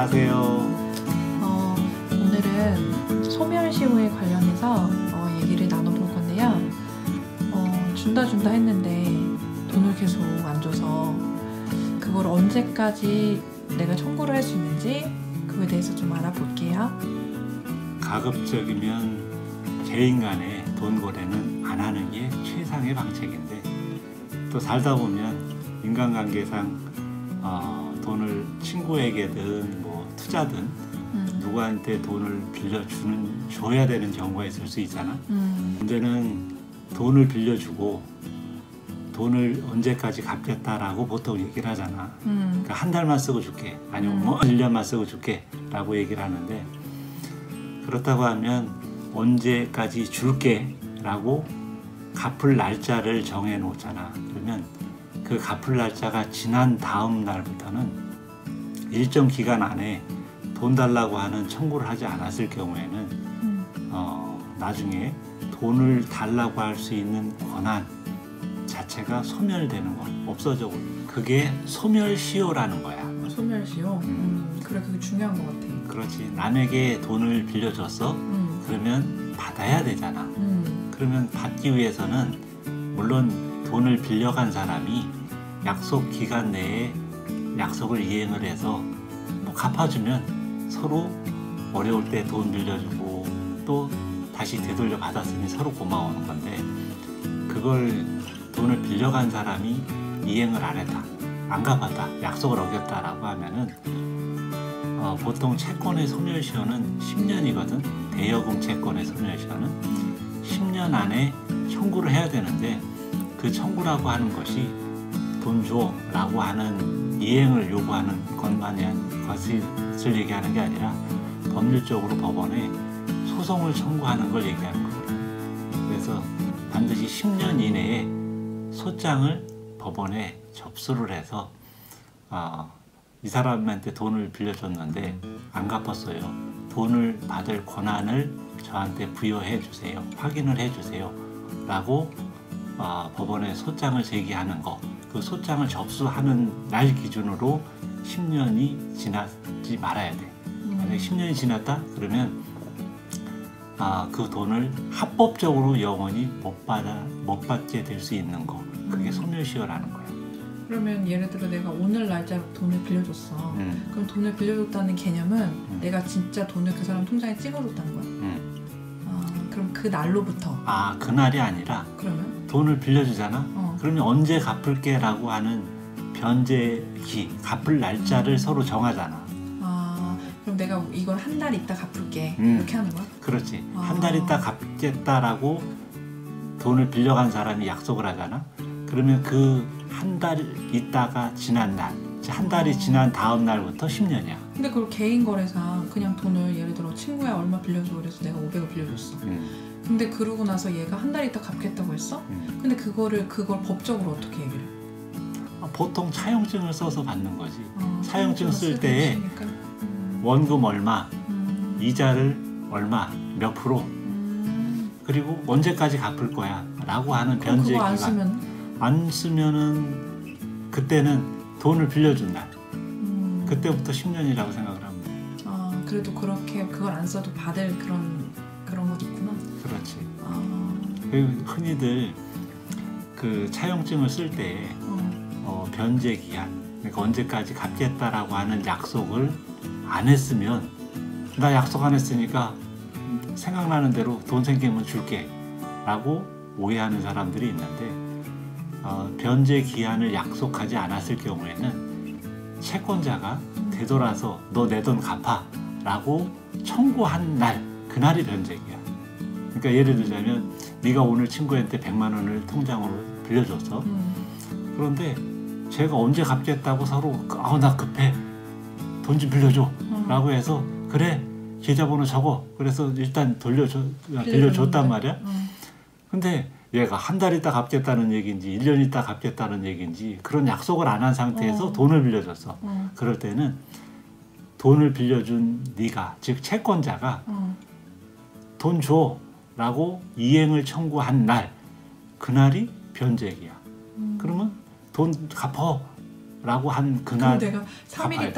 안녕하세요. 오늘은 소멸시효에 관련해서 얘기를 나눠볼 건데요. 준다 했는데 돈을 계속 안 줘서 그걸 언제까지 내가 청구를 할 수 있는지 그거에 대해서 좀 알아볼게요. 가급적이면 개인 간의 돈 거래는 안 하는 게 최상의 방책인데 또 살다 보면 인간관계상 돈을 친구에게든 뭐 투자든 누구한테 돈을 줘야 되는 경우가 있을 수 있잖아. 문제는 돈을 빌려주고 돈을 언제까지 갚겠다라고 보통 얘기를 하잖아. 그러니까 한 달만 쓰고 줄게, 아니면 뭐 1년만 쓰고 줄게 라고 얘기를 하는데, 그렇다고 하면 언제까지 줄게 라고 갚을 날짜를 정해 놓잖아. 그러면 그 갚을 날짜가 지난 다음 날부터는 일정 기간 안에 돈 달라고 하는 청구를 하지 않았을 경우에는 나중에 돈을 달라고 할 수 있는 권한 자체가 소멸되는 거, 없어져 버려. 그게 소멸시효라는 거야. 소멸시효? 그래, 그게 중요한 것 같아. 그렇지. 남에게 돈을 빌려줬어? 그러면 받아야 되잖아. 그러면 받기 위해서는 물론 돈을 빌려간 사람이 약속 기간 내에 약속을 이행을 해서 뭐 갚아주면 서로 어려울 때 돈 빌려주고 또 다시 되돌려 받았으니 서로 고마워하는 건데, 그걸 돈을 빌려간 사람이 이행을 안 했다, 안 갚았다, 약속을 어겼다라고 하면은 보통 채권의 소멸시효는 10년이거든. 대여금 채권의 소멸시효는 10년 안에 청구를 해야 되는데, 그 청구라고 하는 것이 돈 줘 라고 하는 이행을 요구하는 것을 얘기하는 게 아니라 법률적으로 법원에 소송을 청구하는 걸 얘기하는 거예요. 그래서 반드시 10년 이내에 소장을 법원에 접수를 해서 이 사람한테 돈을 빌려줬는데 안 갚았어요. 돈을 받을 권한을 저한테 부여해 주세요. 확인을 해 주세요. 라고 법원에 소장을 제기하는 거. 그 소장을 접수하는 날 기준으로 10년이 지나지 말아야 돼. 만약에 10년이 지났다? 그러면 그 돈을 합법적으로 영원히 못 받게 될 수 있는 거. 그게 소멸시효라는 거야. 그러면 예를 들어 내가 오늘 날짜로 돈을 빌려줬어. 그럼 돈을 빌려줬다는 개념은 내가 진짜 돈을 그 사람 통장에 찍어줬다는 거야. 그럼 그 날로부터. 그날이 아니라 그러면? 돈을 빌려주잖아. 그러면 언제 갚을게 라고 하는 변제기, 갚을 날짜를 서로 정하잖아. 그럼 내가 이걸 한 달 있다 갚을게 이렇게 하는 거야? 그렇지. 한 달 있다 갚겠다라고 돈을 빌려간 사람이 약속을 하잖아. 그러면 그 한 달 있다가 지난 날, 한 달이 지난 다음 날부터 10년이야. 근데 그걸 개인 거래상 그냥 돈을 예를 들어 친구야 얼마 빌려줘 그래서 내가 500을 빌려줬어. 근데 그러고 나서 얘가 한 달 있다 갚겠다고 했어? 근데 그걸 법적으로 어떻게 얘기를 해? 보통 차용증을 써서 받는 거지. 차용증 쓸 때에 원금 얼마, 이자를 얼마, 몇 프로, 그리고 언제까지 갚을 거야 라고 하는 변제 기간. 안 쓰면은 그때는 돈을 빌려준 날, 그때부터 10년이라고 생각을 합니다. 그래도 그렇게 그걸 안 써도 받을 그런 것도 있구나. 그렇지. 흔히들 그 차용증을 쓸 때 변제 기한, 그러니까 언제까지 갚겠다라고 하는 약속을 안 했으면, 나 약속 안 했으니까 생각나는 대로 돈 생기면 줄게 라고 오해하는 사람들이 있는데, 변제 기한을 약속하지 않았을 경우에는 채권자가 되돌아서 너 내 돈 갚아 라고 청구한 날, 그날이 변제기야. 그러니까 예를 들자면 네가 오늘 친구한테 100만 원을 통장으로 빌려줬어. 그런데 제가 언제 갚겠다고 서로 나 급해, 돈 좀 빌려줘 라고 해서, 그래 계좌번호 적어, 그래서 일단 빌려줬단 말이야. 근데 얘가 한 달 있다 갚겠다는 얘기인지 1년 있다 갚겠다는 얘기인지 그런 약속을 안 한 상태에서 돈을 빌려줬어. 그럴 때는 돈을 빌려준 네가, 즉 채권자가 돈 줘 라고 이행을 청구한 날, 그날이 변제기야. 그러면 돈 갚어 라고 한 그럼 그날 내가 3일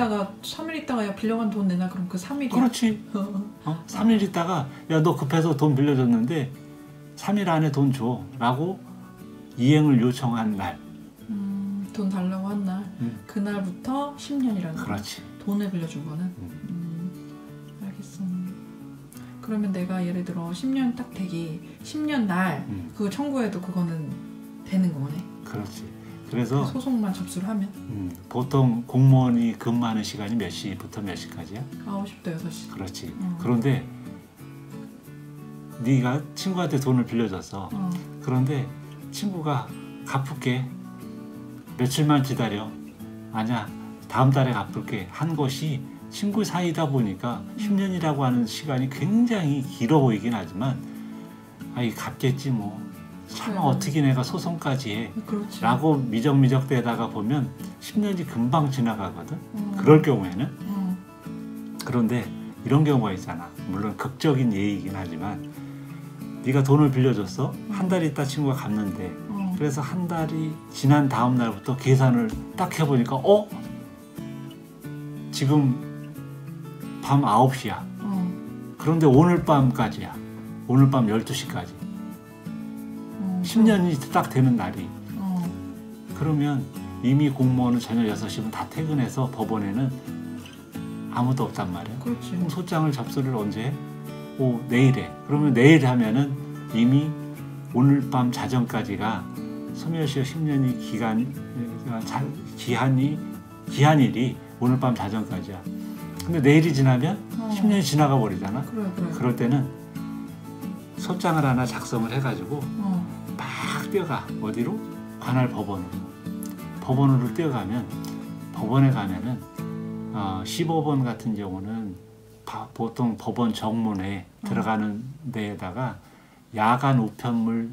있다가 야 빌려간 돈 내놔 그럼 그 3일이야? 그렇지. 3일 있다가 야 너 급해서 돈 빌려줬는데 3일 안에 돈 줘 라고 이행을 요청한 날. 돈 달라고 한 날. 그날부터 10년이라는 거야. 그렇지. 돈을 빌려준 거는. 알겠어. 그러면 내가 예를 들어 10년 딱 되기 10년 날 그거 청구해도 그거는 되는 거네. 그렇지. 그래서 소송만 접수를 하면 보통 공무원이 근무하는 시간이 몇 시부터 몇 시까지야? 9시부터 6시. 그렇지. 그런데 네가 친구한테 돈을 빌려줬어. 그런데 친구가 갚을게. 며칠만 기다려. 아니야. 다음 달에 갚을게. 한 것이 친구 사이다 보니까 10년이라고 하는 시간이 굉장히 길어 보이긴 하지만 아이 갚겠지 뭐. 참 어떻게 내가 소송까지 해. 그렇지. 라고 미적미적대다가 보면 10년이 금방 지나가거든. 그럴 경우에는. 그런데 이런 경우가 있잖아. 물론 극적인 예이긴 하지만 네가 돈을 빌려줬어. 한 달 있다 친구가 갚는데 그래서 한 달이 지난 다음 날부터 계산을 딱 해보니까 지금 밤 9시야. 그런데 오늘 밤까지야. 오늘 밤 12시까지. 10년이 딱 되는 날이. 그러면 이미 공무원은 저녁 6시면 다 퇴근해서 법원에는 아무도 없단 말이야. 그렇지. 그럼 소장을 접수를 언제 해? 내일 해. 그러면 내일 하면은 이미 오늘 밤 자정까지가 소멸시효 10년이 기한일이 오늘 밤 자정까지야. 근데 내일이 지나면 10년이 지나가 버리잖아. 그래. 그럴 때는 소장을 하나 작성을 해가지고 막 뛰어가. 어디로? 관할 법원으로. 법원으로 뛰어가면 법원에 가면은 15번 같은 경우는 보통 법원 정문에 들어가는 데에다가 야간 우편물을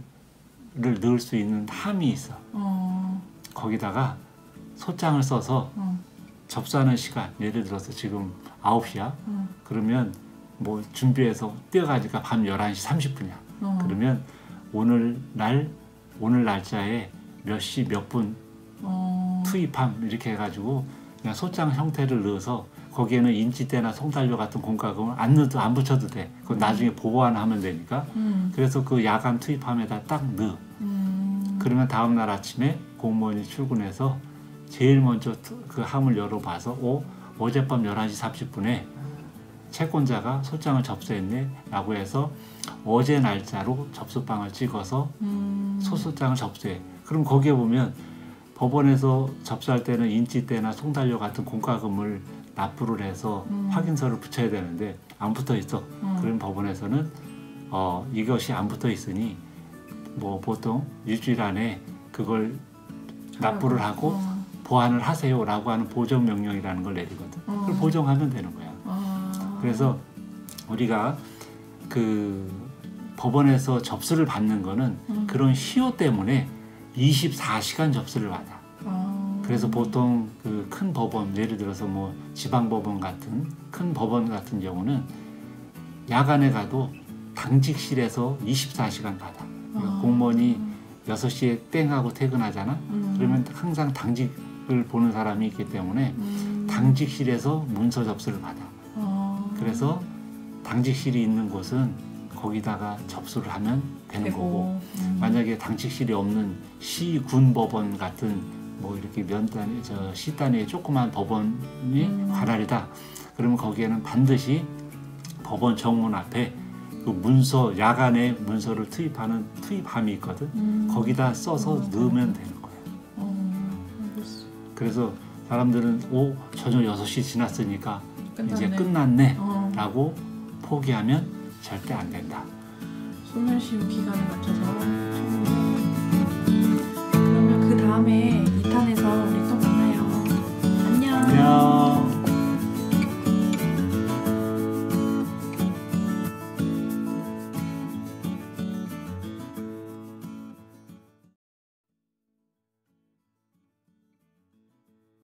넣을 수 있는 함이 있어. 거기다가 소장을 써서 접수하는 시간, 예를 들어서 지금 9시야. 그러면 뭐 준비해서 뛰어가니까 밤 11시 30분이야. 그러면 오늘 날짜에 몇 시 몇 분 투입함 이렇게 해가지고 그냥 소장 형태를 넣어서 거기에는 인지대나 송달료 같은 공과금을 안 붙여도 돼. 그건 나중에 보완하면 되니까. 그래서 그 야간 투입함에다 딱 넣어. 그러면 다음날 아침에 공무원이 출근해서 제일 먼저 그 함을 열어봐서 어젯밤 11시 30분에 채권자가 소장을 접수했네 라고 해서 어제 날짜로 접수방을 찍어서 소소장을 접수해. 그럼 거기에 보면 법원에서 접수할 때는 인지대나 송달료 같은 공과금을 납부를 해서 확인서를 붙여야 되는데 안 붙어 있어. 그럼 법원에서는 이것이 안 붙어 있으니 뭐 보통 일주일 안에 그걸 납부를 하고 보완을 하세요라고 하는 보정 명령이라는 걸 내리거든. 그걸 보정하면 되는 거야. 그래서 우리가 그 법원에서 접수를 받는 거는 그런 시효 때문에 24시간 접수를 받아. 그래서 보통 그 큰 법원, 예를 들어서 뭐 지방법원 같은 큰 법원 같은 경우는 야간에 가도 당직실에서 24시간 받아. 그러니까 공무원이 6시에 땡 하고 퇴근하잖아. 그러면 항상 당직을 보는 사람이 있기 때문에 당직실에서 문서 접수를 받아. 그래서 당직실이 있는 곳은 거기다가 접수를 하면 되는 거고, 만약에 당직실이 없는 시, 군 법원 같은 뭐 이렇게 시 단위의 조그만 법원이 관할이다. 그러면 거기에는 반드시 법원 정문 앞에 그 문서, 야간에 문서를 투입하는 투입함이 있거든. 거기다 써서 넣으면 되는 거야. 그래서 사람들은 저녁 6시 지났으니까 이제 끝났네 라고 포기하면 절대 안 된다. 소멸시효 기간에 맞춰서 그러면 그 다음에 2탄에서 우리가